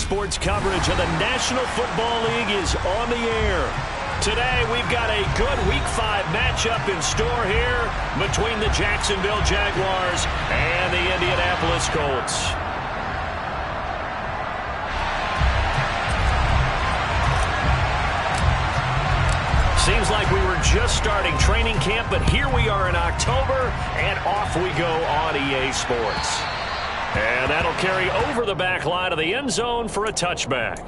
Sports coverage of the National Football League is on the air. Today, we've got a good Week 5 matchup in store here between the Jacksonville Jaguars and the Indianapolis Colts. Seems like we were just starting training camp, but here we are in October, and off we go on EA Sports. And that'll carry over the back line of the end zone for a touchback.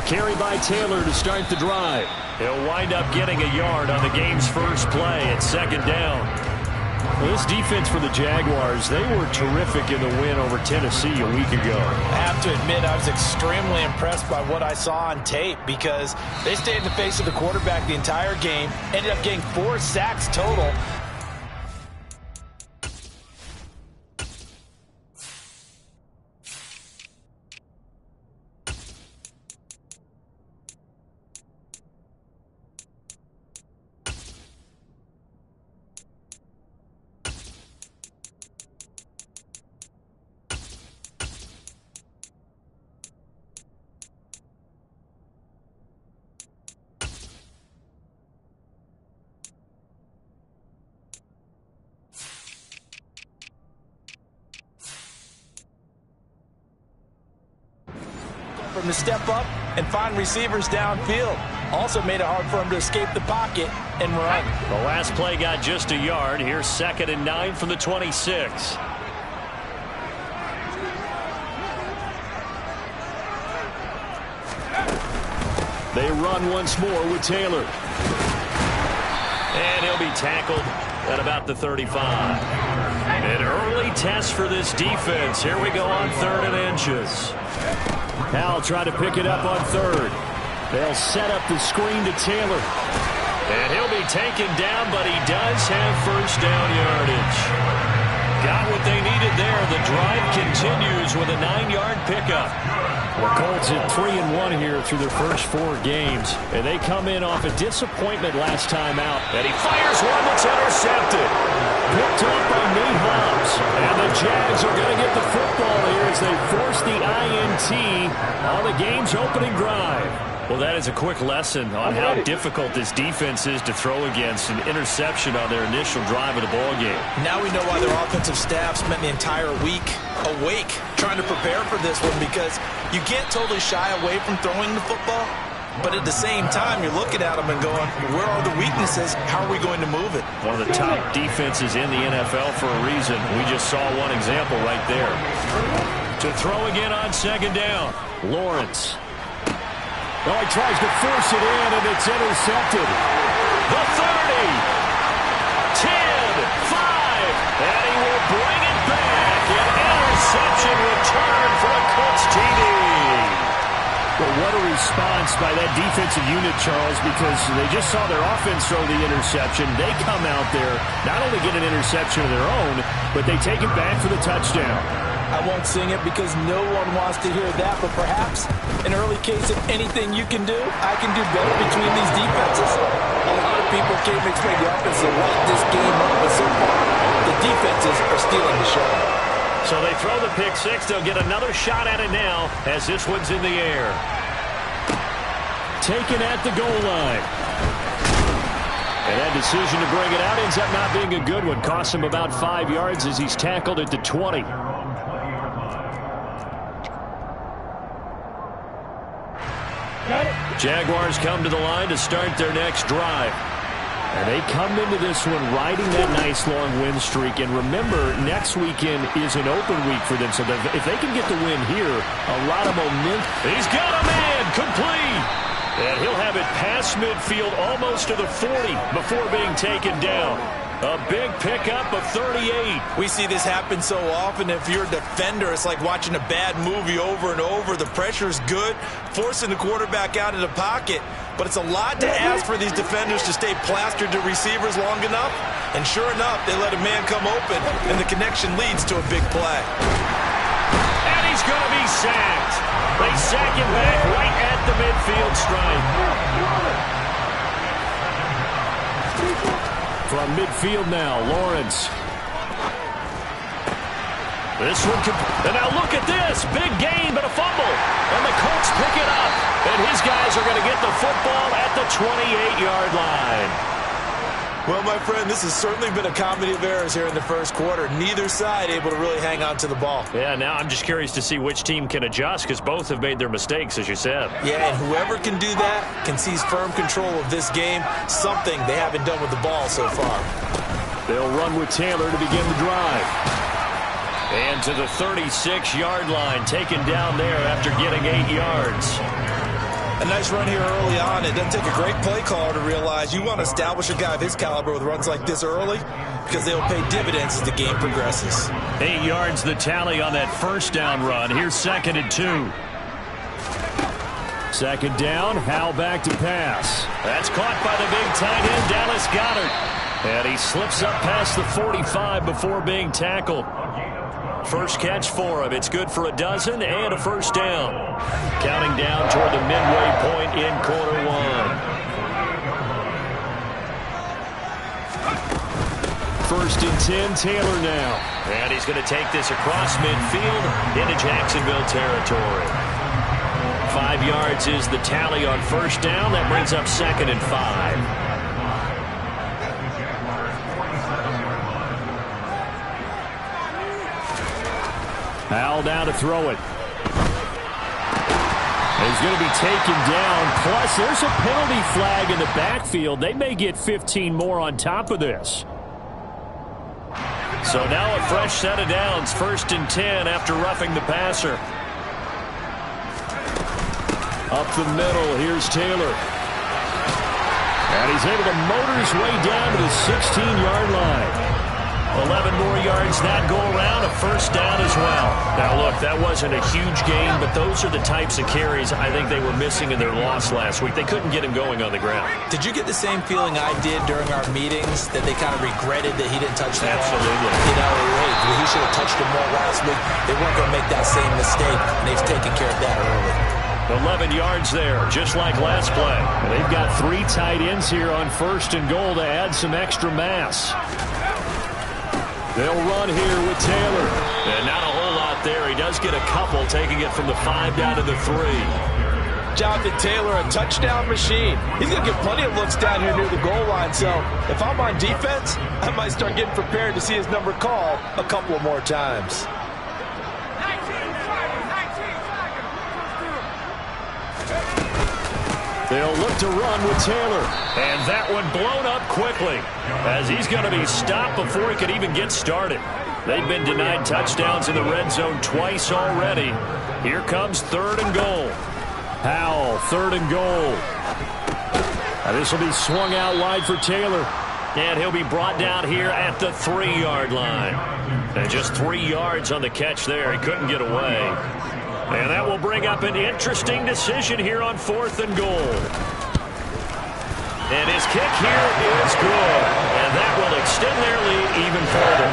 Carry by Taylor to start the drive. He'll wind up getting a yard on the game's first play at second down. Well, this defense for the Jaguars, they were terrific in the win over Tennessee a week ago. I have to admit, I was extremely impressed by what I saw on tape because they stayed in the face of the quarterback the entire game, ended up getting 4 sacks total. To step up and find receivers downfield. Also made it hard for him to escape the pocket and run. The last play got just a yard. Here's 2nd and 9 from the 26. They run once more with Taylor. And he'll be tackled at about the 35. An early test for this defense. Here we go on 3rd and inches. Howell trying to pick it up on 3rd. They'll set up the screen to Taylor. And he'll be taken down, but he does have first down yardage. Got what they needed there. The drive continues with a 9-yard pickup. The Colts at 3-1 here through their first 4 games. And they come in off a disappointment last time out. And he fires one that's intercepted. Picked up by Nate Hobbs. And the Jags are going to get the football here as they force the INT on the game's opening drive. Well, that is a quick lesson on how difficult this defense is to throw against an interception on their initial drive of the ballgame. Now we know why their offensive staff spent the entire week awake trying to prepare for this one, because you can't totally shy away from throwing the football, but at the same time you're looking at them and going, where are the weaknesses? How are we going to move it? One of the top defenses in the NFL for a reason. We just saw one example right there. To throw again on 2nd down. Lawrence. Oh, he tries to force it in, and it's intercepted. The 30. 10, 5, and he will bring it back. An interception return for a Colts TD. Well, what a response by that defensive unit, Charles, because they just saw their offense throw the interception. They come out there, not only get an interception of their own, but they take it back for the touchdown. I won't sing it because no one wants to hear that, but perhaps an early case of anything you can do, I can do better between these defenses. A lot of people came to expect the offense to light this game up, but so far, the defenses are stealing the show. So they throw the pick 6. They'll get another shot at it now as this one's in the air. Taken at the goal line. And that decision to bring it out ends up not being a good one. Costs him about 5 yards as he's tackled at the 20. Jaguars come to the line to start their next drive. And they come into this one riding that nice long win streak. And remember, next weekend is an open week for them. So if they can get the win here, a lot of momentum. He's got a man complete. And he'll have it past midfield almost to the 40 before being taken down. A big pickup of 38. We see this happen so often. If you're a defender, it's like watching a bad movie over and over. The pressure is good, forcing the quarterback out of the pocket. But it's a lot to ask for these defenders to stay plastered to receivers long enough. And sure enough, they let a man come open, and the connection leads to a big play. And he's going to be sacked. They sack him back right at the midfield stripe. From midfield now, Lawrence. This one could... And now look at this. Big gain, but a fumble. And the Colts pick it up. And his guys are going to get the football at the 28-yard line. Well, my friend, this has certainly been a comedy of errors here in the first quarter. Neither side able to really hang on to the ball. Yeah, now I'm just curious to see which team can adjust because both have made their mistakes, as you said. Yeah, and whoever can do that can seize firm control of this game, something they haven't done with the ball so far. They'll run with Taylor to begin the drive. And to the 36-yard line, taken down there after getting 8 yards. A nice run here early on. It doesn't take a great play caller to realize you want to establish a guy of his caliber with runs like this early because they'll pay dividends as the game progresses. 8 yards the tally on that first down run. Here's 2nd and 2. 2nd down, Howell back to pass. That's caught by the big tight end, Dallas Goedert. And he slips up past the 45 before being tackled. First catch for him. It's good for a dozen and a first down. Counting down toward the midway point in quarter one. First and 10, Taylor now. And he's going to take this across midfield into Jacksonville territory. 5 yards is the tally on first down. That brings up 2nd and 5. Howell down to throw it. He's going to be taken down. Plus, there's a penalty flag in the backfield. They may get 15 more on top of this. So now a fresh set of downs. 1st and 10 after roughing the passer. Up the middle, here's Taylor. And he's able to motor his way down to the 16-yard line. 11 more yards that go around, a first down as well. Now, look, that wasn't a huge gain, but those are the types of carries I think they were missing in their loss last week. They couldn't get him going on the ground. Did you get the same feeling I did during our meetings, that they kind of regretted that he didn't touch the ball? Absolutely. You know, hey, he should have touched him more last week. They weren't going to make that same mistake, and they've taken care of that early. 11 yards there, just like last play. They've got 3 tight ends here on 1st and goal to add some extra mass. They'll run here with Taylor. And not a whole lot there. He does get a couple, taking it from the 5 down to the 3. Jonathan Taylor, a touchdown machine. He's going to get plenty of looks down here near the goal line. So if I'm on defense, I might start getting prepared to see his number called a couple of more times. They'll look to run with Taylor. And that one blown up quickly as he's going to be stopped before he could even get started. They've been denied touchdowns in the red zone twice already. Here comes 3rd and goal. Howell, 3rd and goal. Now this will be swung out wide for Taylor. And he'll be brought down here at the 3-yard line. And just 3 yards on the catch there. He couldn't get away. And that will bring up an interesting decision here on 4th and goal. And his kick here is good. And that will extend their lead even further.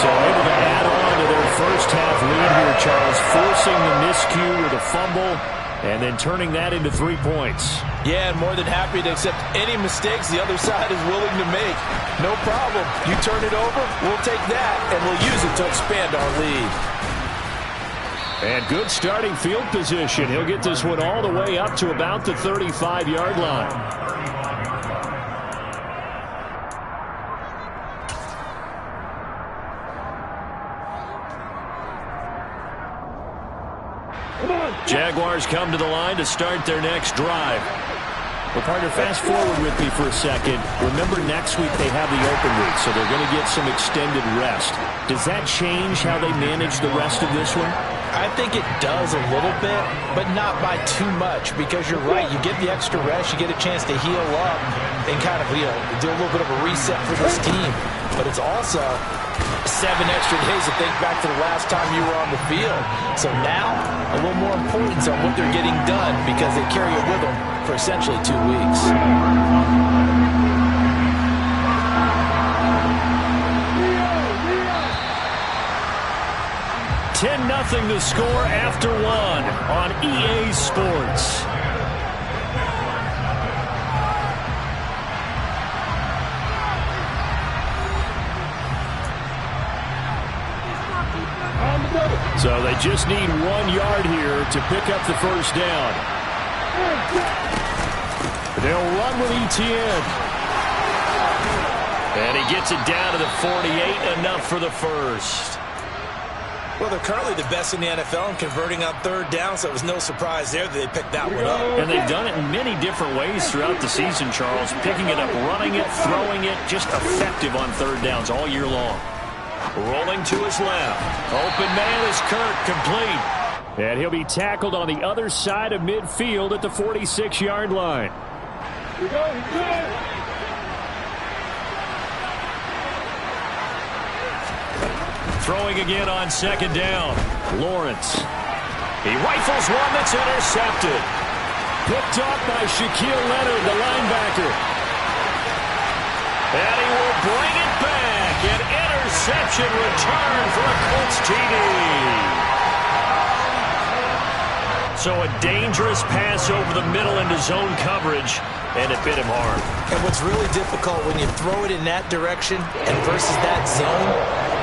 So able to add on to their first half lead here, Charles, forcing the miscue with a fumble and then turning that into 3 points. Yeah, and more than happy to accept any mistakes the other side is willing to make. No problem. You turn it over, we'll take that, and we'll use it to expand our lead. And good starting field position. He'll get this one all the way up to about the 35-yard line. Jaguars come to the line to start their next drive. Well, partner, fast forward with me for a second. Remember, next week they have the open week, so they're going to get some extended rest. Does that change how they manage the rest of this one? I think it does a little bit, but not by too much, because you're right. You get the extra rest, you get a chance to heal up. and kind of, do a little bit of a reset for this team. But it's also 7 extra days to think back to the last time you were on the field. So now, a little more importance on what they're getting done because they carry it with them for essentially 2 weeks. 10-0 the score after 1 on EA Sports. So they just need 1 yard here to pick up the first down. They'll run with Etienne. And he gets it down to the 48, enough for the first. Well, they're currently the best in the NFL in converting on 3rd down, so it was no surprise there that they picked that one up. And they've done it in many different ways throughout the season, Charles. Picking it up, running it, throwing it, just effective on 3rd downs all year long. Rolling to his left. Open man is Kirk, complete. And he'll be tackled on the other side of midfield at the 46-yard line. Here we go, he's good. Throwing again on 2nd down. Lawrence. He rifles one that's intercepted. Picked up by Shaquille Leonard, the linebacker. And he will bring it back. An interception return for a Colts TD. So a dangerous pass over the middle into zone coverage, and it bit him hard. And what's really difficult when you throw it in that direction and versus that zone,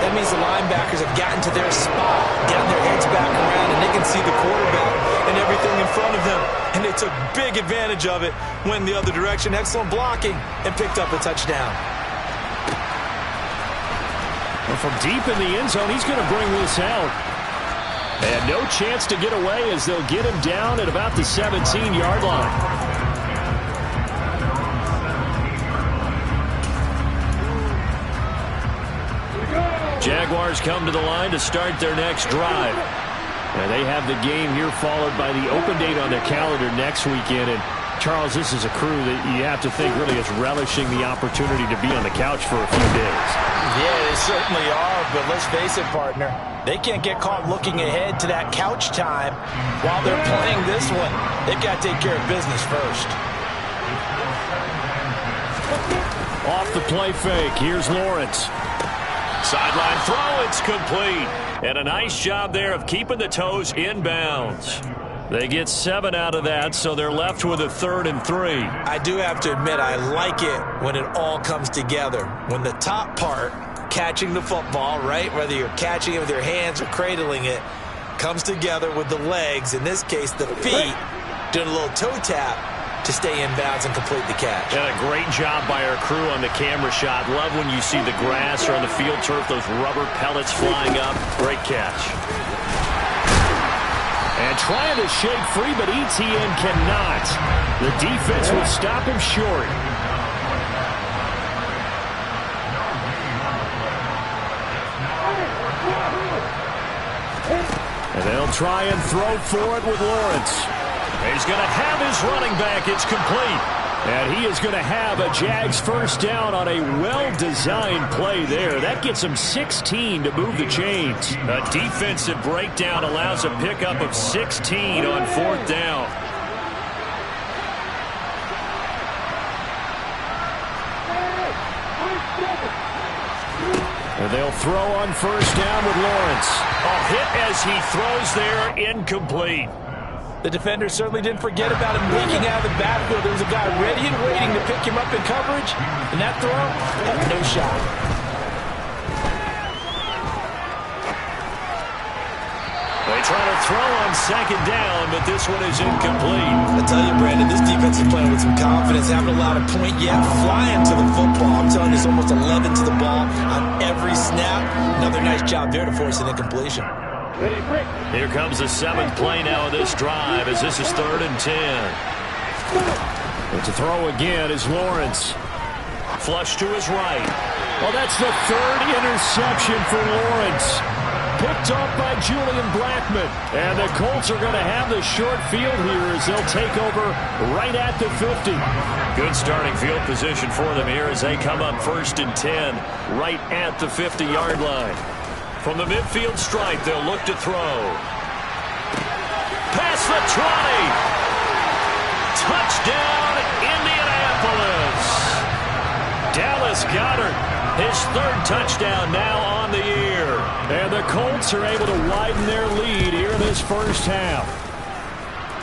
that means the linebackers have gotten to their spot, gotten their heads back around, and they can see the quarterback and everything in front of them. And they took big advantage of it, went the other direction, excellent blocking, and picked up a touchdown. Well, from deep in the end zone, he's going to bring this out. And no chance to get away as they'll get him down at about the 17-yard line. Jaguars come to the line to start their next drive. And they have the game here followed by the open date on their calendar next weekend. And Charles, this is a crew that you have to think really is relishing the opportunity to be on the couch for a few days. Yeah, they certainly are, but let's face it, partner. They can't get caught looking ahead to that couch time while they're playing this one. They've got to take care of business first. Off the play fake, here's Lawrence. Sideline throw, it's complete. And a nice job there of keeping the toes inbounds. They get 7 out of that, so they're left with a 3rd and 3. I do have to admit, I like it when it all comes together. When the top part, catching the football, right, whether you're catching it with your hands or cradling it, comes together with the legs, in this case the feet, doing a little toe tap to stay inbounds and complete the catch. And a great job by our crew on the camera shot. Love when you see the grass or on the field turf, those rubber pellets flying up. Great catch. And trying to shake free, but Etienne cannot. The defense will stop him short. And they'll try and throw for it with Lawrence. He's going to have his running back. It's complete. And he is going to have a Jags first down on a well-designed play there. That gets him 16 to move the chains. A defensive breakdown allows a pickup of 16 on 4th down. And they'll throw on 1st down with Lawrence. A hit as he throws there, incomplete. The defender certainly didn't forget about him leaking out of the backfield. There was a guy ready and waiting to pick him up in coverage, and that throw had no shot. They try to throw on 2nd down, but this one is incomplete. I tell you, Brandon, this defense is playing with some confidence. Haven't allowed a point yet. Flying to the football. I'm telling you, it's almost 11 to the ball on every snap. Another nice job there to force an incompletion. Here comes the 7th play now of this drive as this is 3rd and 10. And to throw again is Lawrence. Flush to his right. Well, that's the 3rd interception for Lawrence. picked off by Julian Blackmon. And the Colts are going to have the short field here as they'll take over right at the 50. Good starting field position for them here as they come up 1st and 10 right at the 50-yard line. From the midfield stripe, they'll look to throw. Past the 20. Touchdown, Indianapolis. Dallas Goedert, his 3rd touchdown now on the year. And the Colts are able to widen their lead here in this first half.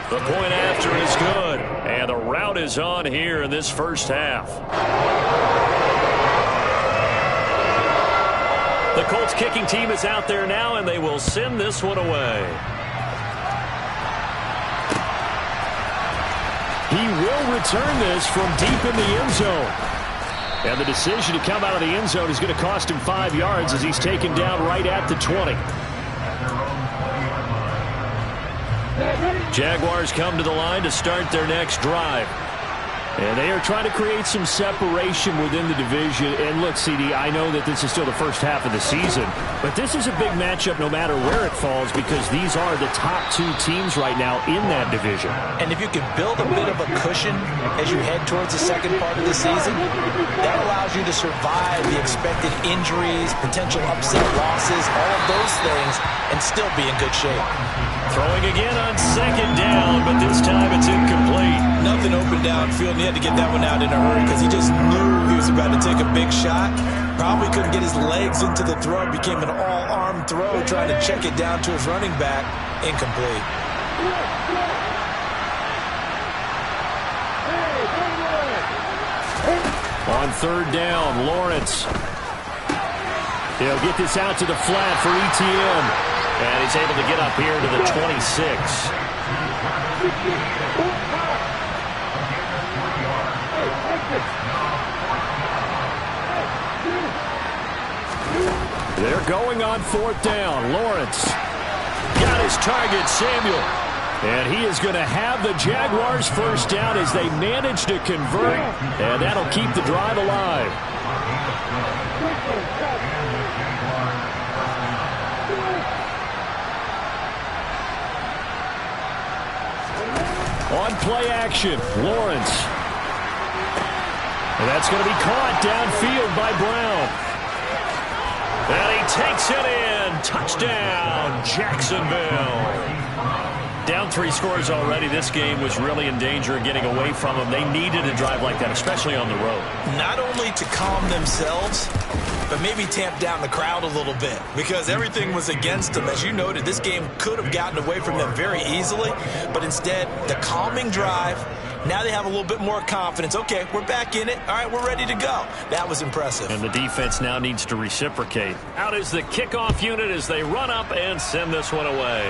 The point after is good, and the route is on here in this first half. The Colts kicking team is out there now, and they will send this one away. He will return this from deep in the end zone. And the decision to come out of the end zone is going to cost him 5 yards as he's taken down right at the 20. Jaguars come to the line to start their next drive. And they are trying to create some separation within the division. And look, CD, I know that this is still the first half of the season, but this is a big matchup no matter where it falls because these are the top 2 teams right now in that division. And if you can build a bit of a cushion as you head towards the second part of the season, that allows you to survive the expected injuries, potential upset losses, all of those things, and still be in good shape. Throwing again on 2nd down, but this time it's incomplete. Nothing open downfield, and he had to get that one out in a hurry because he just knew he was about to take a big shot. Probably couldn't get his legs into the throw. Became an all-arm throw, trying to check it down to his running back. Incomplete. On 3rd down, Lawrence. He'll get this out to the flat for ETN. And he's able to get up here to the 26. They're going on 4th down. Lawrence got his target, Samuel. And he is going to have the Jaguars first down as they manage to convert. And that'll keep the drive alive. On play action, Lawrence. And that's going to be caught downfield by Brown. And he takes it in. Touchdown, Jacksonville. Down 3 scores already. This game was really in danger of getting away from them. They needed a drive like that, especially on the road. Not only to calm themselves, but maybe tamp down the crowd a little bit because everything was against them. As you noted, this game could have gotten away from them very easily, but instead, the calming drive, now they have a little bit more confidence. Okay, we're back in it. All right, we're ready to go. That was impressive. And the defense now needs to reciprocate. Out is the kickoff unit as they run up and send this one away.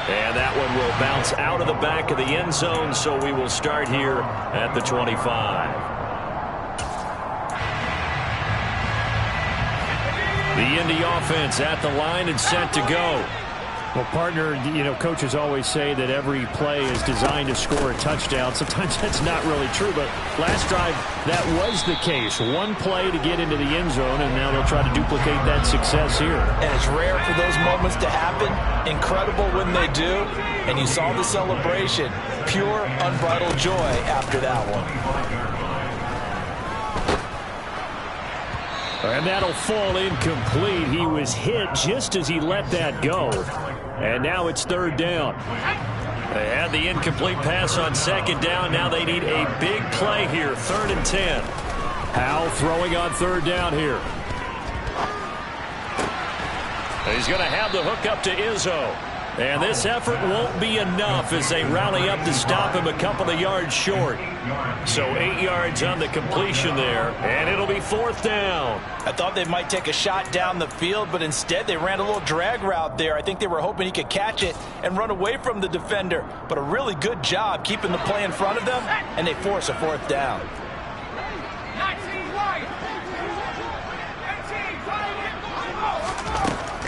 And that one will bounce out of the back of the end zone, so we will start here at the 25. The Indy offense at the line and set to go. Well, partner, you know, coaches always say that every play is designed to score a touchdown. Sometimes that's not really true, but last drive, that was the case. One play to get into the end zone, and now they'll try to duplicate that success here. And it's rare for those moments to happen. Incredible when they do. And you saw the celebration. Pure, unbridled joy after that one. And that'll fall incomplete. He was hit just as he let that go. And now it's 3rd down. They had the incomplete pass on 2nd down. Now they need a big play here. 3rd and 10. Howell throwing on 3rd down here. He's going to have the hook up to Izzo. And this effort won't be enough as they rally up to stop him a couple of yards short. So 8 yards on the completion there, and it'll be 4th down. I thought they might take a shot down the field, but instead they ran a little drag route there. I think they were hoping he could catch it and run away from the defender. But a really good job keeping the play in front of them, and they force a 4th down.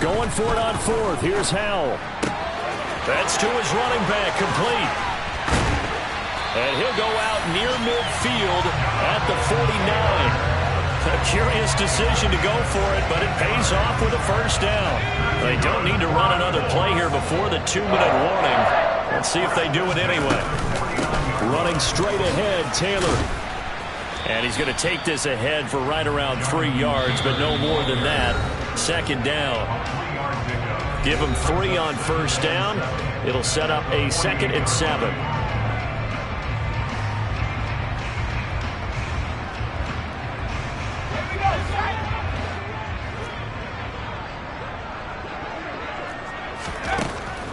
Going for it on 4th. Here's Howell. That's to his running back, complete. And he'll go out near midfield at the 49. A curious decision to go for it, but it pays off with a first down. They don't need to run another play here before the 2-minute warning. Let's see if they do it anyway. Running straight ahead, Taylor. And he's going to take this ahead for right around 3 yards, but no more than that. Second down. Give him 3 on first down. It'll set up a 2nd and 7.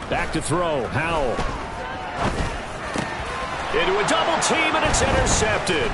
Back to throw. Howell. Into a double team, and it's intercepted.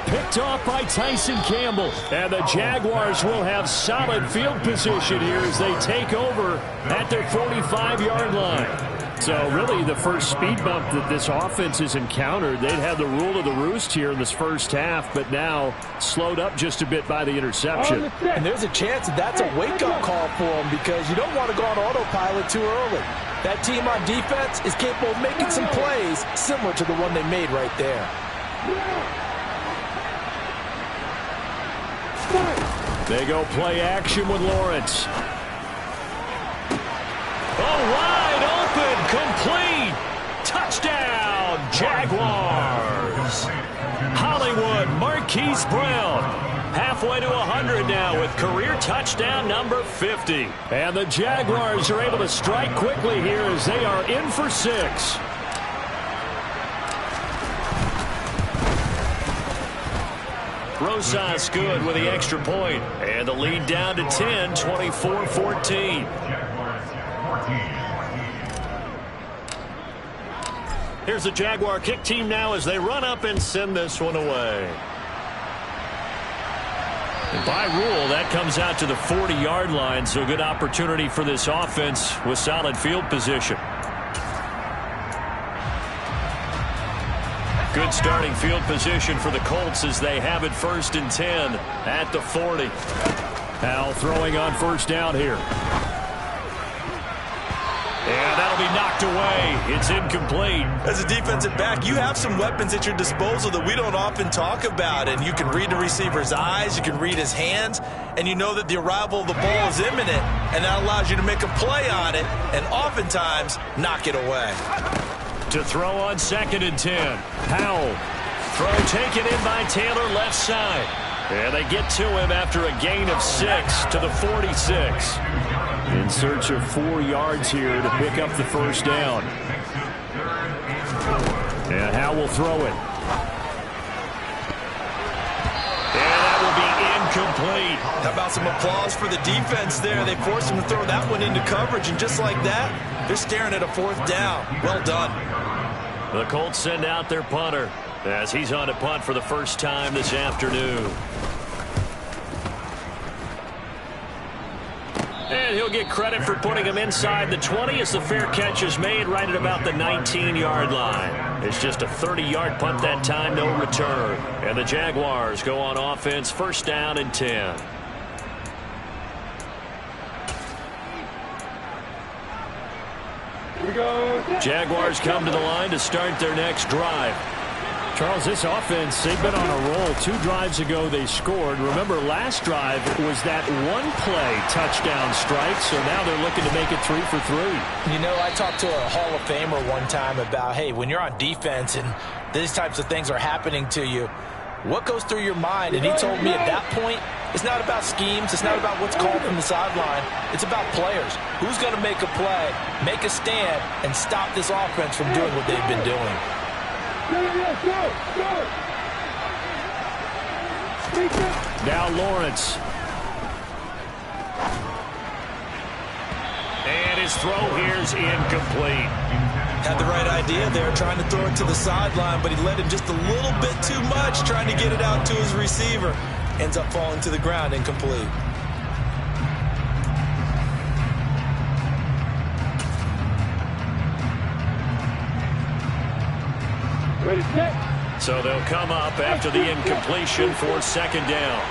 Picked off by Tyson Campbell. And the Jaguars will have solid field position here as they take over at their 45-yard line. So really the first speed bump that this offense has encountered, they'd have the rule of the roost here in this first half, but now slowed up just a bit by the interception. And there's a chance that that's a wake-up call for them because you don't want to go on autopilot too early. That team on defense is capable of making some plays similar to the one they made right there. They go play action with Lawrence. Oh, wide open, complete. Touchdown, Jaguars. Hollywood, Marquise Brown. Halfway to 100 now with career touchdown number 50. And the Jaguars are able to strike quickly here as they are in for 6. Rosas good with the extra point. And the lead down to 10, 24-14. Here's the Jaguar kick team now as they run up and send this one away. And by rule, that comes out to the 40-yard line, so a good opportunity for this offense with solid field position. Good starting field position for the Colts as they have it 1st and 10 at the 40. Howell throwing on first down here. And that'll be knocked away. It's incomplete. As a defensive back, you have some weapons at your disposal that we don't often talk about. And you can read the receiver's eyes, you can read his hands, and you know that the arrival of the ball is imminent. And that allows you to make a play on it and oftentimes knock it away. To throw on 2nd and 10. Howell. Throw taken in by Taylor left side. And they get to him after a gain of 6 to the 46. In search of 4 yards here to pick up the first down. And Howell will throw it. And that will be incomplete. How about some applause for the defense there? They forced him to throw that one into coverage, and just like that, they're staring at a 4th down. Well done. The Colts send out their punter as he's on to punt for the first time this afternoon. And he'll get credit for putting him inside the 20 as the fair catch is made right at about the 19-yard line. It's just a 30-yard punt that time, no return. And the Jaguars go on offense, 1st down and 10. Here we go. Jaguars come to the line to start their next drive. Charles, this offense, they've been on a roll. 2 drives ago they scored. Remember, last drive was that one-play touchdown strike, so now they're looking to make it 3 for 3. You know, I talked to a Hall of Famer one time about, hey, when you're on defense and these types of things are happening to you, what goes through your mind? And he told me at that point, it's not about schemes. It's not about what's called from the sideline. It's about players. Who's going to make a play, make a stand, and stop this offense from doing what they've been doing? Now Lawrence. And his throw here is incomplete. Had the right idea there, trying to throw it to the sideline, but he led him just a little bit too much, trying to get it out to his receiver. Ends up falling to the ground, incomplete. Ready, set. So they'll come up after the incompletion for 2nd down.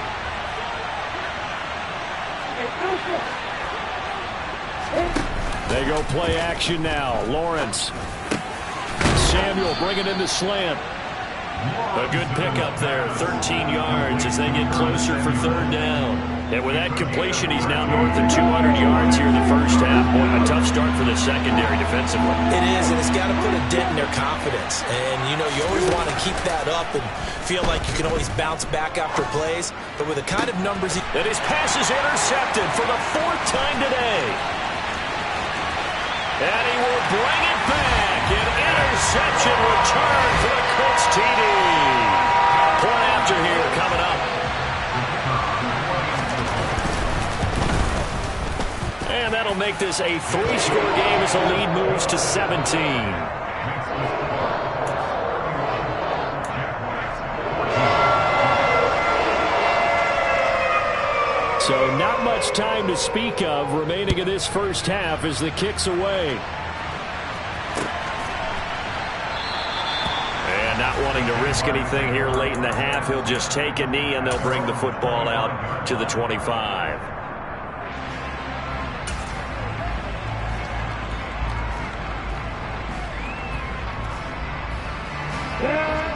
They go play action now. Lawrence. Samuel bringing in the slant. A good pickup there, 13 yards as they get closer for third down. And with that completion, he's now north of 200 yards here in the first half. Boy, a tough start for the secondary defensively. It is, and it's got to put a dent in their confidence. And, you know, you always want to keep that up and feel like you can always bounce back after plays. But with the kind of numbers And his pass is intercepted for the 4th time today. And he will bring it back. An interception return for the Colts TD. Point after here coming up. And that'll make this a 3-score game as the lead moves to 17. So not much time to speak of remaining in this first half as the kick's away. And not wanting to risk anything here late in the half, he'll just take a knee and they'll bring the football out to the 25.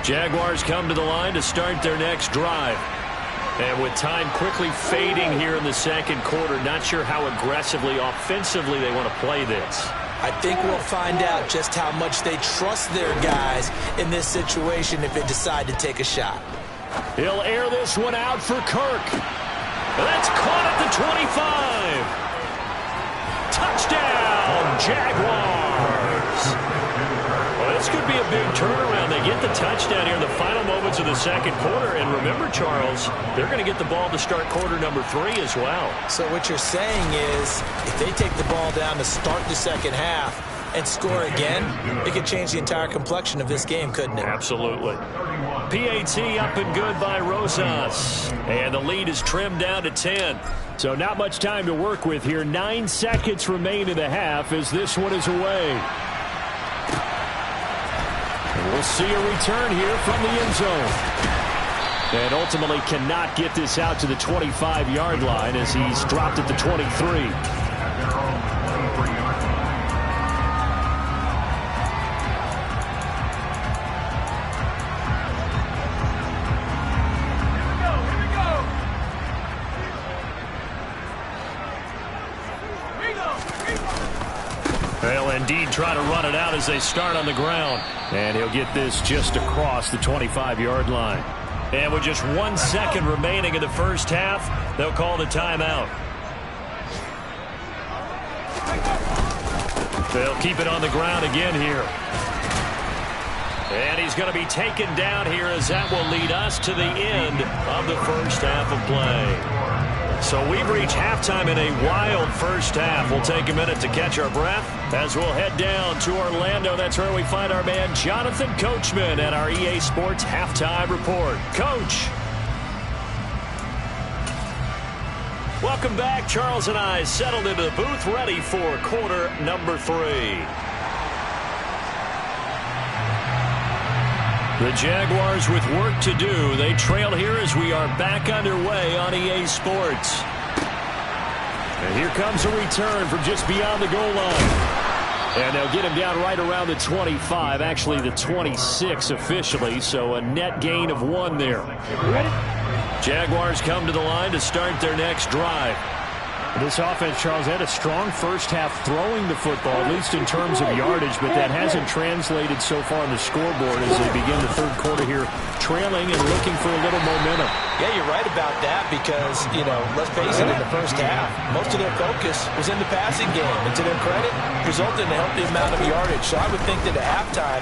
Jaguars come to the line to start their next drive. And with time quickly fading here in the second quarter, not sure how aggressively, offensively they want to play this. I think we'll find out just how much they trust their guys in this situation if they decide to take a shot. He'll air this one out for Kirk. That's caught at the 25. Touchdown, Jaguars. Well, this could be a big turnaround. They get the touchdown here in the final moments of the second quarter. And remember, Charles, they're going to get the ball to start quarter number 3 as well. So what you're saying is if they take the ball down to start the second half and score again, it could change the entire complexion of this game, couldn't it? Absolutely. PAT up and good by Rosas. And the lead is trimmed down to 10. So not much time to work with here. 9 seconds remain in the half as this one is away. We'll see a return here from the end zone. And ultimately cannot get this out to the 25-yard line as he's dropped at the 23. They'll indeed try to run it out as they start on the ground. And he'll get this just across the 25-yard line. And with just 1 second remaining in the first half, they'll call the timeout. They'll keep it on the ground again here. And he's going to be taken down here as that will lead us to the end of the first half of play. So we've reached halftime in a wild first half. We'll take a minute to catch our breath as we'll head down to Orlando. That's where we find our man Jonathan Coachman at our EA Sports Halftime Report. Coach. Welcome back. Charles and I settled into the booth ready for quarter number 3. The Jaguars with work to do. They trail here as we are back underway on EA Sports. And here comes a return from just beyond the goal line. And they'll get him down right around the 25, actually the 26 officially, so a net gain of 1 there. Jaguars come to the line to start their next drive. This offense, Charles, had a strong first half throwing the football, at least in terms of yardage, but that hasn't translated so far on the scoreboard as they begin the third quarter here, trailing and looking for a little momentum. Yeah, you're right about that because, you know, let's face it, in the first half, most of their focus was in the passing game. And to their credit, resulted in a healthy amount of yardage. So I would think that at halftime,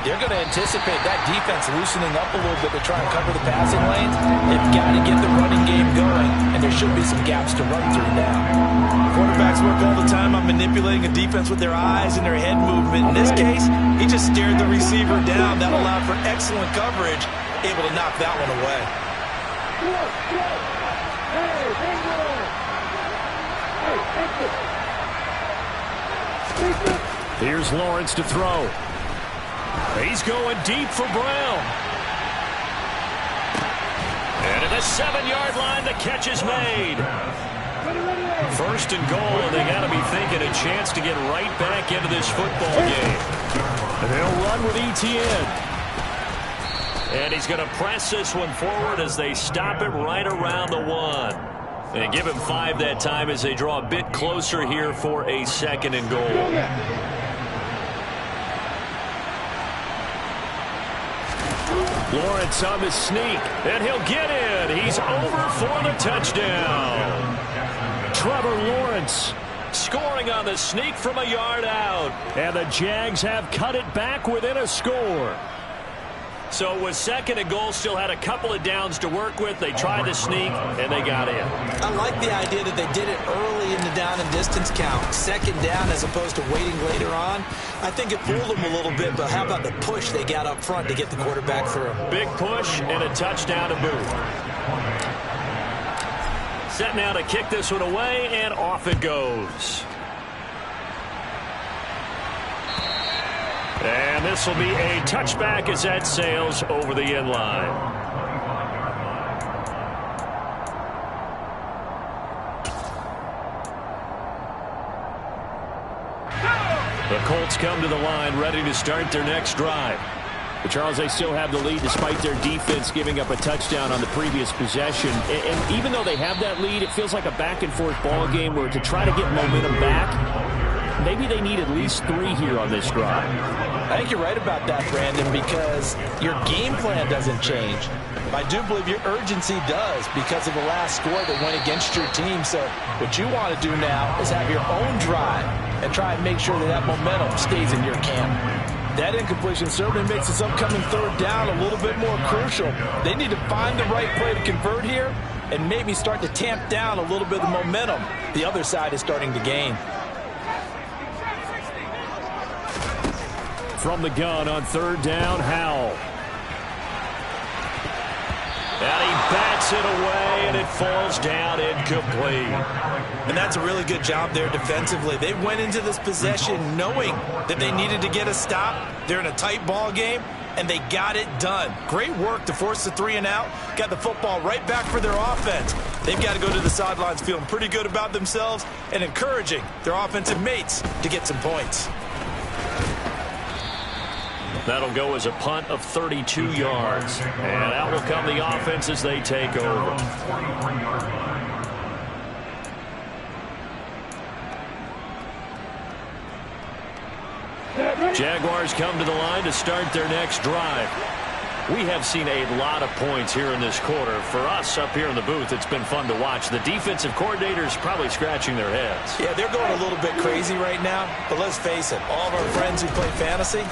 they're going to anticipate that defense loosening up a little bit to try and cover the passing lanes. They've got to get the running game going, and there should be some gaps to run through now. Quarterbacks work all the time on manipulating a defense with their eyes and their head movement. In this case, he just stared the receiver down. That allowed for excellent coverage, able to knock that one away. Here's Lawrence to throw. He's going deep for Brown. And at the 7-yard line, the catch is made. First and goal, and they got to be thinking a chance to get right back into this football game. And they'll run with Etienne. And he's going to press this one forward as they stop it right around the 1. And give him 5 that time as they draw a bit closer here for a 2nd and goal. Lawrence on the sneak, and he'll get in. He's over for the touchdown. Trevor Lawrence scoring on the sneak from a yard out. And the Jags have cut it back within a score. So it was 2nd and goal, still had a couple of downs to work with. They tried the sneak, and they got in. I like the idea that they did it early in the down and distance count. 2nd down as opposed to waiting later on. I think it fooled them a little bit, but how about the push they got up front to get the quarterback through? Big push and a touchdown to boot. Set now to kick this one away, and off it goes. And this will be a touchback as that sails over the end line. The Colts come to the line ready to start their next drive. But Charles, they still have the lead despite their defense giving up a touchdown on the previous possession. And even though they have that lead, it feels like a back-and-forth ball game where to try to get momentum back, maybe they need at least 3 here on this drive. I think you're right about that, Brandon, because your game plan doesn't change. I do believe your urgency does because of the last score that went against your team. So what you want to do now is have your own drive and try and make sure that that momentum stays in your camp. That incompletion certainly makes this upcoming 3rd down a little bit more crucial. They need to find the right play to convert here and maybe start to tamp down a little bit of the momentum the other side is starting to gain. From the gun on 3rd down, Howell. And he bats it away, and it falls down incomplete. And that's a really good job there defensively. They went into this possession knowing that they needed to get a stop. They're in a tight ball game, and they got it done. Great work to force the 3 and out. Got the football right back for their offense. They've got to go to the sidelines feeling pretty good about themselves and encouraging their offensive mates to get some points. That'll go as a punt of 32 yards. And out will come the offense as they take over. Jaguars come to the line to start their next drive. We have seen a lot of points here in this quarter. For us up here in the booth, it's been fun to watch. The defensive coordinators probably scratching their heads. Yeah, they're going a little bit crazy right now. But let's face it, all of our friends who play fantasy,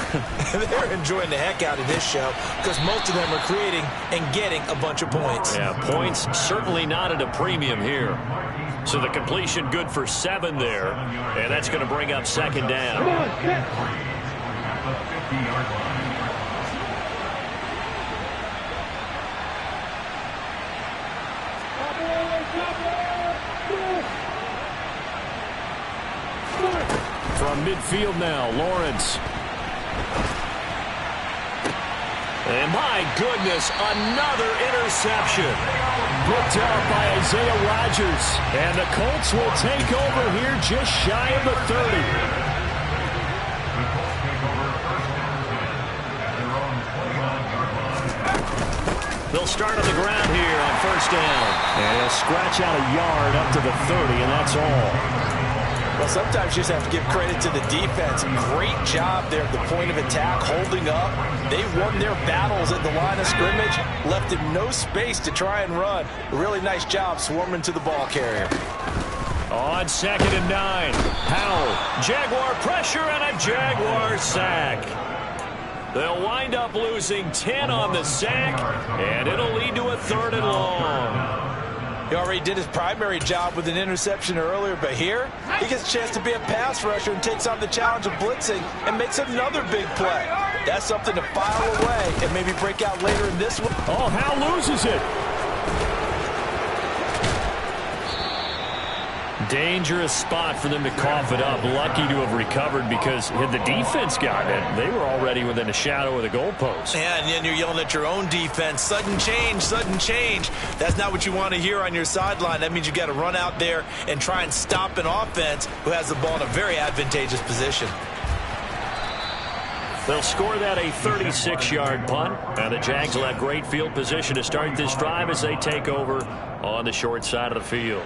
they're enjoying the heck out of this show because most of them are creating and getting a bunch of points. Yeah, points certainly not at a premium here. So the completion good for 7 there. And that's going to bring up 2nd down. Come on, set. From midfield now, Lawrence. And my goodness, another interception. Picked up by Isaiah Rodgers. And the Colts will take over here just shy of the 30. They'll start on the ground here on 1st down. And they'll scratch out a yard up to the 30, and that's all. Well, sometimes you just have to give credit to the defense. Great job there at the point of attack, holding up. They won their battles at the line of scrimmage, left him no space to try and run. A really nice job swarming to the ball carrier. On 2nd and 9, Howell, Jaguar pressure and a Jaguar sack. They'll wind up losing 10 on the sack, and it'll lead to a 3rd and long. He already did his primary job with an interception earlier, but here he gets a chance to be a pass rusher and takes on the challenge of blitzing and makes another big play. That's something to file away and maybe break out later in this one. Oh, Howell loses it. Dangerous spot for them to cough it up. Lucky to have recovered because had the defense gotten it, they were already within a shadow of the goalpost. Yeah, and then you're yelling at your own defense. Sudden change, sudden change. That's not what you want to hear on your sideline. That means you got to run out there and try and stop an offense who has the ball in a very advantageous position. They'll score that a 36-yard punt. And the Jags will have great field position to start this drive as they take over on the short side of the field.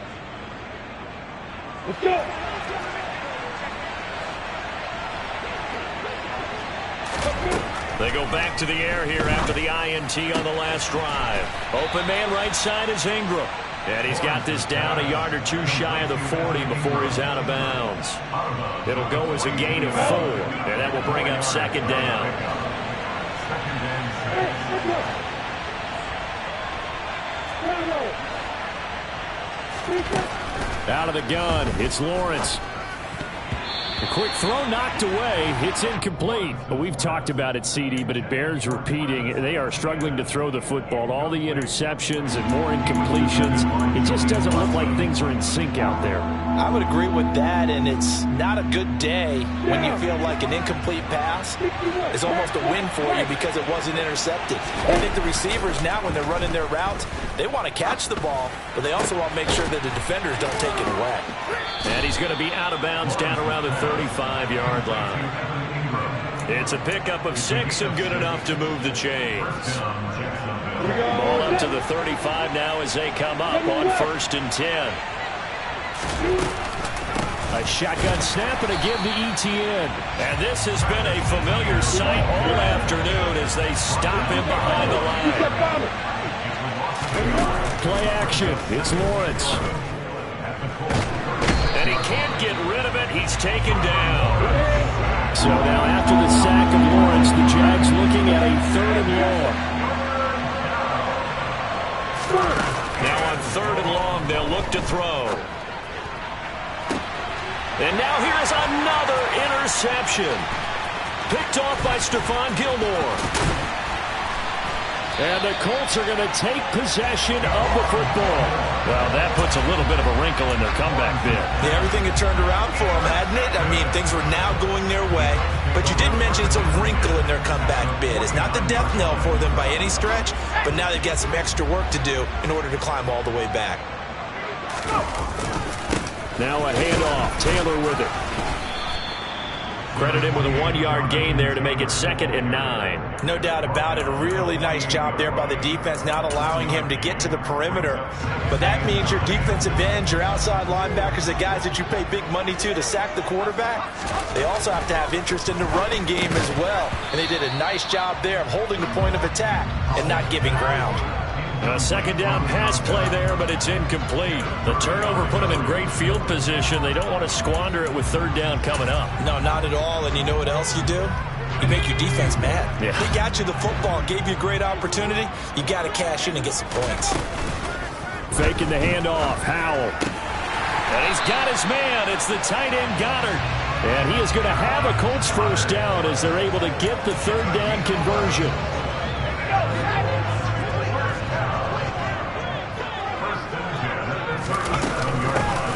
Let's go. They go back to the air here after the INT on the last drive. Open man right side is Ingram. And he's got this down a yard or two shy of the 40 before he's out of bounds. It'll go as a gain of 4. And that will bring up second down. Out of the gun, it's Lawrence. A quick throw knocked away. It's incomplete. We've talked about it, CD, but it bears repeating. They are struggling to throw the football. All the interceptions and more incompletions. It just doesn't look like things are in sync out there. I would agree with that, and it's not a good day when you feel like an incomplete pass is almost a win for you because it wasn't intercepted. I think the receivers now, when they're running their routes, they want to catch the ball, but they also want to make sure that the defenders don't take it away. And he's going to be out of bounds down around the 35-yard line. It's a pickup of 6 and good enough to move the chains. Ball up to the 35 now as they come up on 1st and 10. A shotgun snap and a give to Etienne. And this has been a familiar sight all afternoon as they stop him behind the line. Play action. It's Lawrence. And he can't get rid of it. He's taken down. So now after the sack of Lawrence, the Jags looking at a 3rd and long. Now on 3rd and long, they'll look to throw. And now here's another interception. Picked off by Stephon Gilmore. And the Colts are going to take possession of the football. Well, that puts a little bit of a wrinkle in their comeback bid. Yeah, everything had turned around for them, hadn't it? I mean, things were now going their way. But you didn't mention it's a wrinkle in their comeback bid. It's not the death knell for them by any stretch, but now they've got some extra work to do in order to climb all the way back. Now a handoff. Taylor with it. Credit him with a 1-yard gain there to make it 2nd and 9. No doubt about it. A really nice job there by the defense, not allowing him to get to the perimeter. But that means your defensive ends, your outside linebackers, the guys that you pay big money to sack the quarterback, they also have to have interest in the running game as well. And they did a nice job there of holding the point of attack and not giving ground. A 2nd down pass play there, but it's incomplete. The turnover put them in great field position. They don't want to squander it with 3rd down coming up. No, not at all. And you know what else you do? You make your defense mad. Yeah. They got you the football, gave you a great opportunity. You got to cash in and get some points. Faking the handoff. Howell. And he's got his man. It's the tight end Goddard. And he is going to have a Colts 1st down as they're able to get the 3rd down conversion.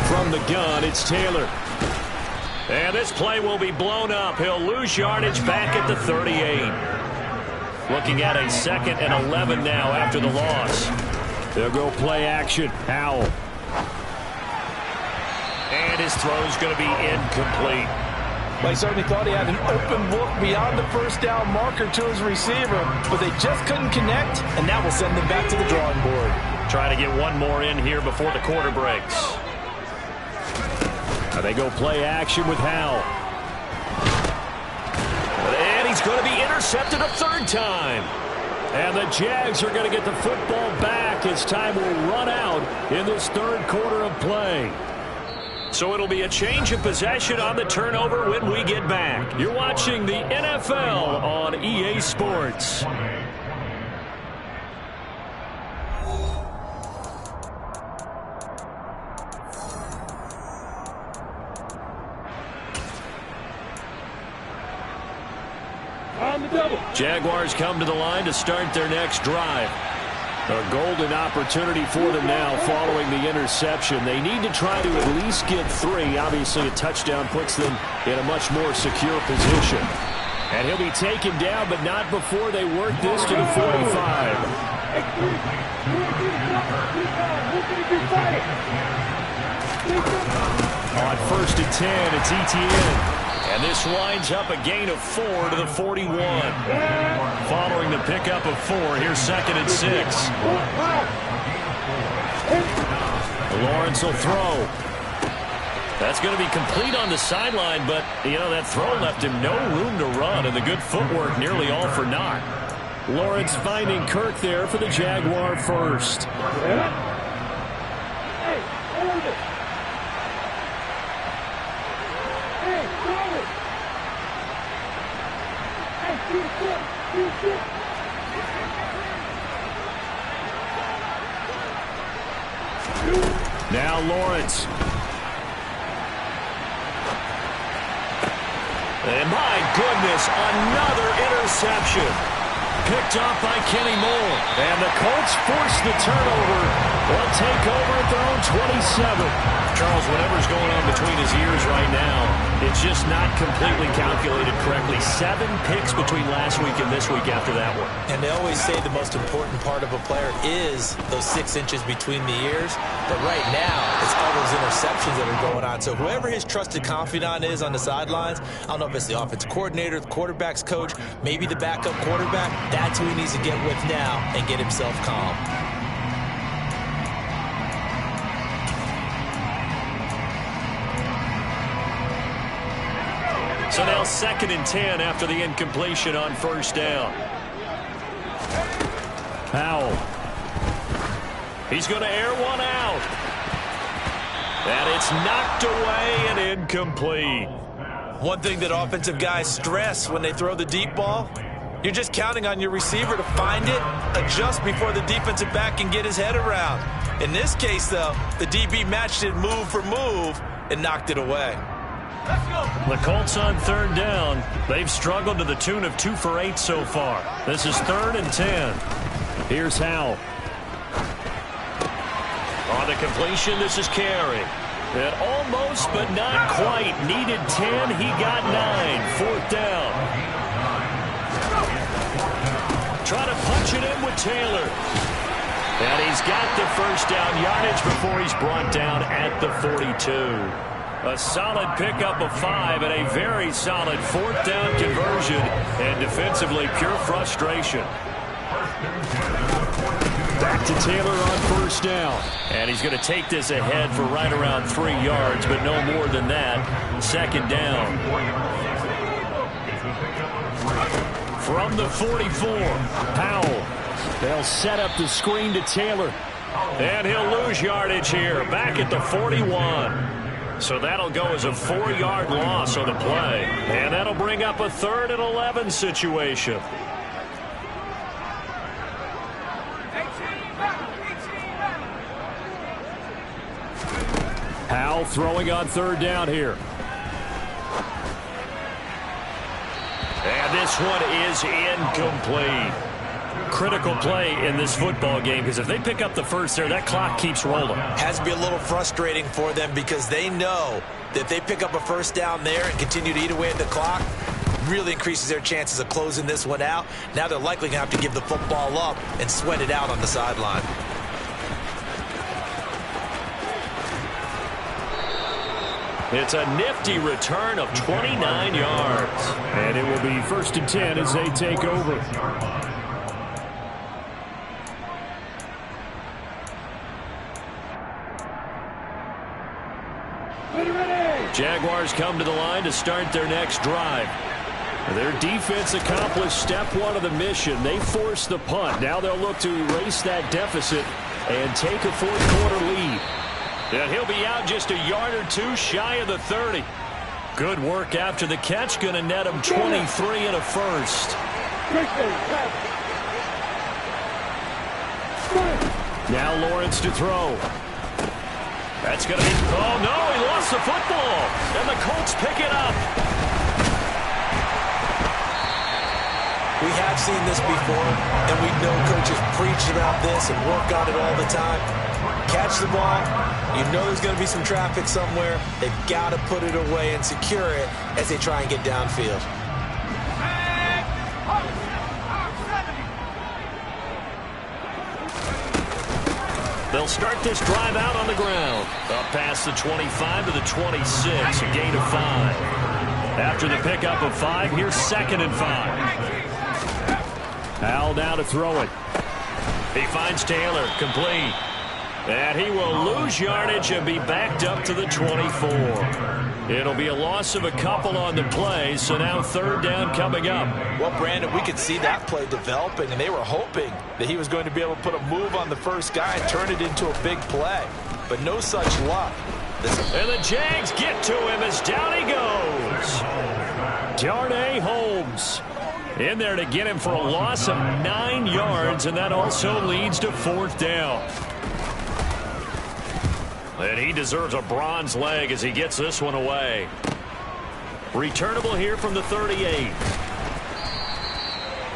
From the gun, it's Taylor. And this play will be blown up. He'll lose yardage back at the 38. Looking at a 2nd and 11 now after the loss. They'll go play action. Howell. And his throw's going to be incomplete. Well, he certainly thought he had an open look beyond the 1st down marker to his receiver, but they just couldn't connect, and that will send them back to the drawing board. Trying to get one more in here before the quarter breaks. They go play action with Howell. And he's going to be intercepted a 3rd time. And the Jags are going to get the football back as time will run out in this 3rd quarter of play. So it'll be a change of possession on the turnover when we get back. You're watching the NFL on EA Sports. Jaguars come to the line to start their next drive. A golden opportunity for them now following the interception. They need to try to at least get 3. Obviously, a touchdown puts them in a much more secure position. And he'll be taken down, but not before they work this to the 45. On 1st and 10, it's Etienne. And this winds up a gain of 4 to the 41. Following the pickup of 4, here's 2nd and 6. Lawrence will throw. That's going to be complete on the sideline, but, that throw left him no room to run, and the good footwork nearly all for naught. Lawrence finding Kirk there for the Jaguar first. Now Lawrence. And my goodness, another interception. Picked off by Kenny Moore. And the Colts force the turnover. They'll take over at their own 27. Charles, whatever's going on between his ears right now, it's just not completely calculated correctly. 7 picks between last week and this week after that one. And they always say the most important part of a player is those 6 inches between the ears. But right now, it's all those interceptions that are going on. So whoever his trusted confidant is on the sidelines, I don't know if it's the offensive coordinator, the quarterback's coach, maybe the backup quarterback, that's who he needs to get with now and get himself calm. So now 2nd and 10 after the incompletion on 1st down. Powell. He's going to air one out. And it's knocked away and incomplete. One thing that offensive guys stress when they throw the deep ball, you're just counting on your receiver to find it, adjust before the defensive back can get his head around. In this case, though, the DB matched it move for move and knocked it away. The Colts on 3rd down. They've struggled to the tune of 2 for 8 so far. This is 3rd and 10. Here's Howell. On the completion, this is Carey. And almost, but not quite. Needed 10. He got 9. 4th down. Try to punch it in with Taylor. And he's got the 1st down yardage before he's brought down at the 42. A solid pickup of 5 and a very solid 4th down conversion. And defensively, pure frustration. Back to Taylor on 1st down. And he's going to take this ahead for right around 3 yards, but no more than that. 2nd down. From the 44, Powell. They'll set up the screen to Taylor. And he'll lose yardage here. Back at the 41. So that'll go as a 4-yard loss on the play. And that'll bring up a 3rd and 11 situation. Powell throwing on 3rd down here. And this one is incomplete. Critical play in this football game, because if they pick up the 1st there, that clock keeps rolling. Has to be a little frustrating for them because they know that if they pick up a 1st down there and continue to eat away at the clock, really increases their chances of closing this one out. Now they're likely going to have to give the football up and sweat it out on the sideline. It's a nifty return of 29 yards. And it will be 1st and 10 as they take over. Jaguars come to the line to start their next drive. Their defense accomplished step 1 of the mission. They forced the punt. Now they'll look to erase that deficit and take a 4th quarter lead. And he'll be out just a yard or 2 shy of the 30. Good work after the catch. Going to net him 23 and a 1st. Now Lawrence to throw. That's going to be... Oh, no, he lost the football. And the Colts pick it up. We have seen this before, and we know coaches preach about this and work on it all the time. Catch the ball. You know there's going to be some traffic somewhere. They've got to put it away and secure it as they try and get downfield. They'll start this drive out on the ground. Up past the 25 to the 26, a gain of 5. After the pickup of 5, here's 2nd and 5. Al now to throw it. He finds Taylor, complete. And he will lose yardage and be backed up to the 24. It'll be a loss of a couple on the play, so now 3rd down coming up. Well, Brandon, we could see that play developing, and they were hoping that he was going to be able to put a move on the first guy and turn it into a big play. But no such luck. And the Jags get to him as down he goes. Darnay Holmes in there to get him for a loss of 9 yards, and that also leads to 4th down. And he deserves a bronze leg as he gets this one away. Returnable here from the 38.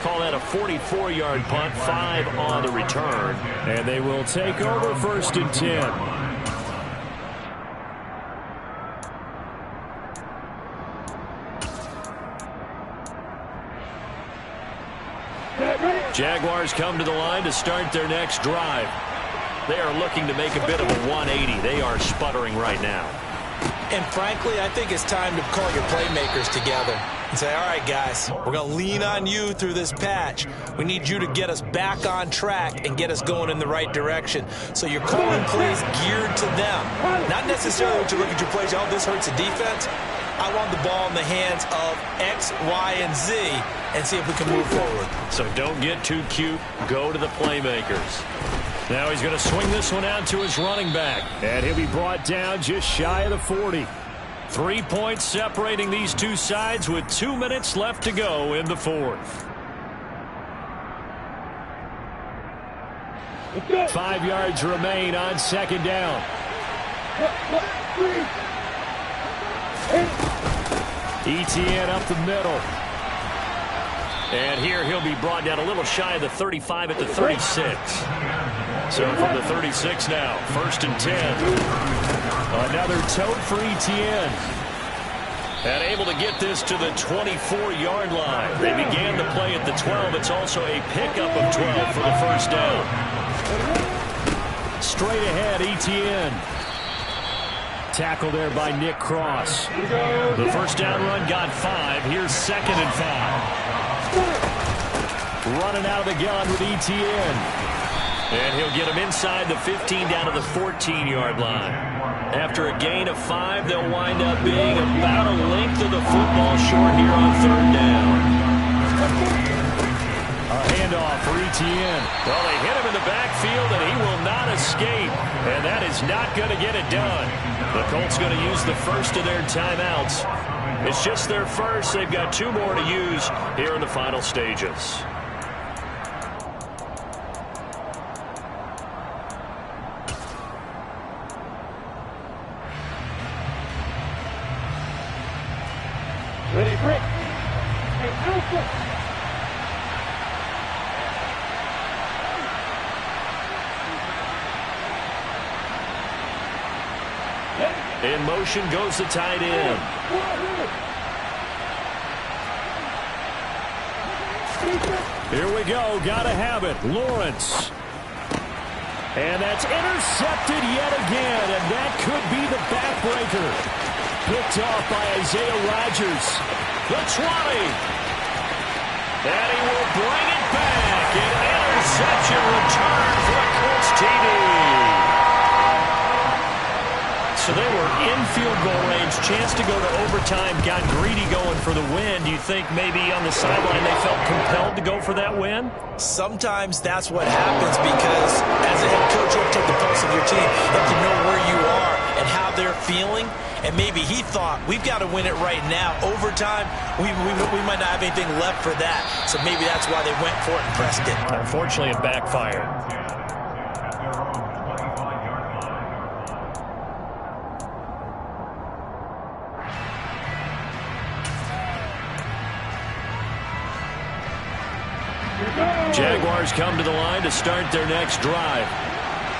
Call that a 44-yard punt, 5 on the return. And they will take over 1st and 10. Jaguars come to the line to start their next drive. They are looking to make a bit of a 180. They are sputtering right now. And frankly, I think it's time to call your playmakers together and say, all right, guys, we're going to lean on you through this patch. We need you to get us back on track and get us going in the right direction. So you're calling plays geared to them. Not necessarily what you look at your plays, oh, this hurts the defense. I want the ball in the hands of X, Y, and Z and see if we can move forward. So don't get too cute. Go to the playmakers. Now he's going to swing this one out to his running back. And he'll be brought down just shy of the 40. 3 points separating these two sides with 2 minutes left to go in the 4th. 5 yards remain on 2nd down. Etienne up the middle. And here he'll be brought down a little shy of the 35 at the 36. So from the 36 now, 1st and 10. Another tote for Etienne. And able to get this to the 24-yard line. They began the play at the 12. It's also a pickup of 12 for the 1st down. Straight ahead, Etienne. Tackle there by Nick Cross. The 1st down run got 5. Here's 2nd and 5. Running out of the gun with Etienne. And he'll get him inside the 15 down to the 14-yard line. After a gain of 5, they'll wind up being about a length of the football short here on 3rd down. A handoff for Etienne. Well, they hit him in the backfield, and he will not escape. And that is not going to get it done. The Colts going to use the first of their timeouts. It's just their first. They've got 2 more to use here in the final stages. Ready, break. Hey, Alpha. In motion goes the tight end. Here we go. Gotta have it. Lawrence. And that's intercepted yet again. And that could be the backbreaker. Picked off by Isaiah Rodgers. The 20. And he will bring it back. An interception return for a Colts TD. So they were in field goal range. Chance to go to overtime. Got greedy going for the win. Do you think maybe on the sideline they felt compelled to go for that win? Sometimes that's what happens because as a head coach, you have to take the pulse of your team. You have to know where you are and how they're feeling. And maybe he thought, we've got to win it right now. Overtime, we might not have anything left for that. So maybe that's why they went for it and pressed it. Unfortunately, it backfired. Jaguars come to the line to start their next drive.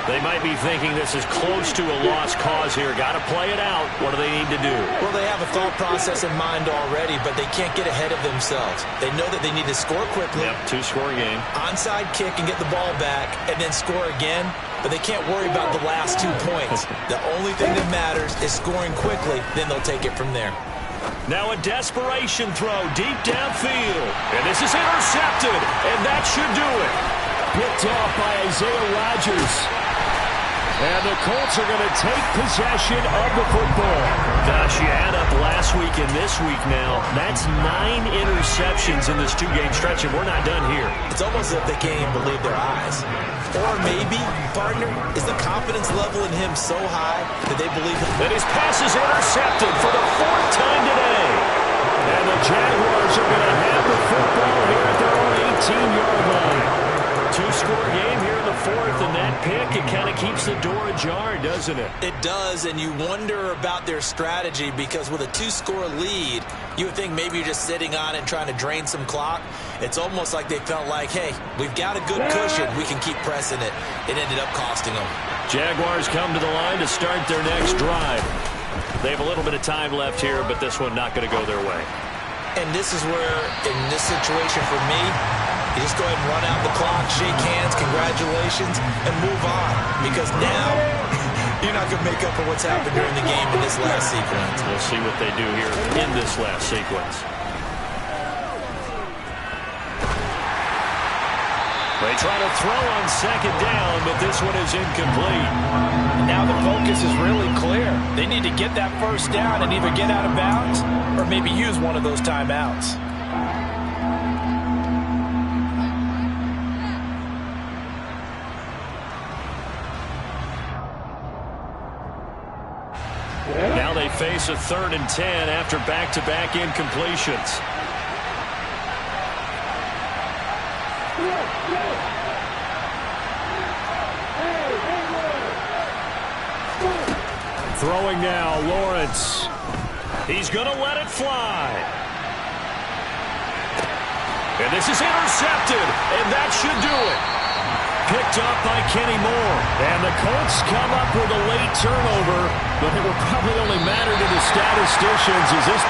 They might be thinking this is close to a lost cause here. Got to play it out. What do they need to do? Well, they have a thought process in mind already, but they can't get ahead of themselves. They know that they need to score quickly. Yep, 2-score game. Onside kick and get the ball back and then score again, but they can't worry about the last 2 points. The only thing that matters is scoring quickly, then they'll take it from there. Now a desperation throw deep downfield. And this is intercepted, and that should do it. Picked off by Isaiah Rodgers. And the Colts are going to take possession of the football. Gosh, you add up last week and this week now. That's 9 interceptions in this 2-game stretch, and we're not done here. It's almost as if they can't even believe their eyes. Or maybe, partner, is the confidence level in him so high that they believe that his pass is intercepted for the 4th time today. And the Jaguars are going to have the football here at their own 18-yard line. 2-score game here in the 4th, and that pick, it kind of keeps the door ajar, doesn't it? It does, and you wonder about their strategy because with a 2-score lead, you would think maybe you're just sitting on it and trying to drain some clock. It's almost like they felt like, hey, we've got a good cushion. We can keep pressing it. It ended up costing them. Jaguars come to the line to start their next drive. They have a little bit of time left here, but this one not going to go their way. And this is where, in this situation for me, you just go ahead and run out the clock, shake hands, congratulations, and move on. Because now, you're not going to make up for what's happened during the game in this last sequence. We'll see what they do here in this last sequence. They try to throw on 2nd down, but this one is incomplete. Now the focus is really clear. They need to get that 1st down and either get out of bounds or maybe use one of those timeouts. Now they face a 3rd and 10 after back-to-back incompletions. Throwing now, Lawrence. He's going to let it fly. And this is intercepted, and that should do it. Picked up by Kenny Moore. And the Colts come up with a late turnover, but it will probably only matter to the statisticians as this